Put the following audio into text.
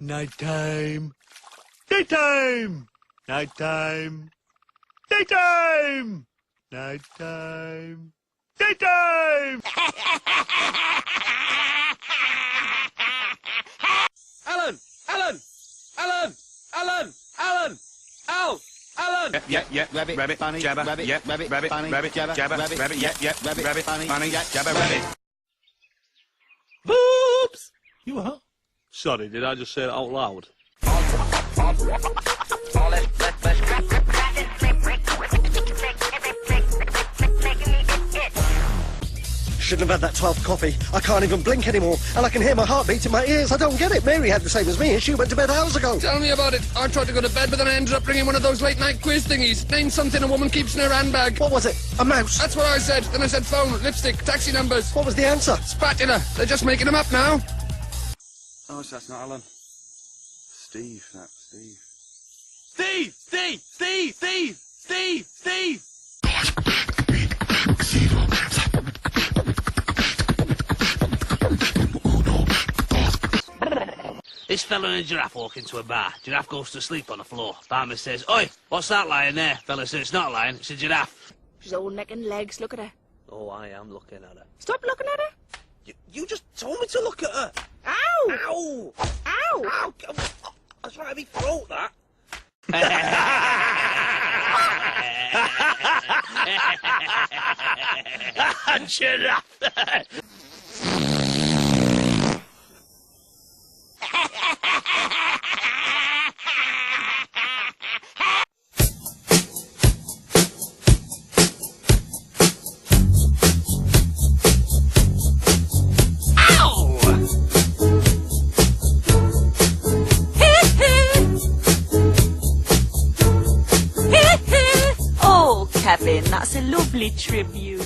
Nighttime. Daytime. Nighttime. Daytime. Nighttime. Daytime. Alan! Alan! Alan! Alan! Alan! Al! Alan! Yeah, rabbit, bunny, jabber, rabbit, rabbit, bunny, rabbit, jabber, rabbit, rabbit, bunny, jabber, rabbit. Boops! You what? Sorry, did I just say that out loud? Shouldn't have had that 12th coffee. I can't even blink anymore, and I can hear my heartbeat in my ears. I don't get it. Mary had the same as me, and she went to bed hours ago. Tell me about it. I tried to go to bed, but then I ended up bringing one of those late-night quiz thingies. Name something a woman keeps in her handbag. What was it? A mouse? That's what I said. Then I said phone, lipstick, taxi numbers. What was the answer? Spatula. They're just making them up now. Oh, that's not Alan. Steve, that's Steve. Steve! Steve! Steve! Steve! Steve! Steve! This fella and a giraffe walk into a bar. Giraffe goes to sleep on the floor. Barman says, "Oi, what's that lying there?" Fella says, "It's not a lion, it's a giraffe." She's all neck and legs. Look at her. Oh, I am looking at her. Stop looking at her. You just told me to look at her. Ow! Ow! Ow! Ow! That's right in my throat, that. Giraffe! Oh, Kevin, that's a lovely tribute.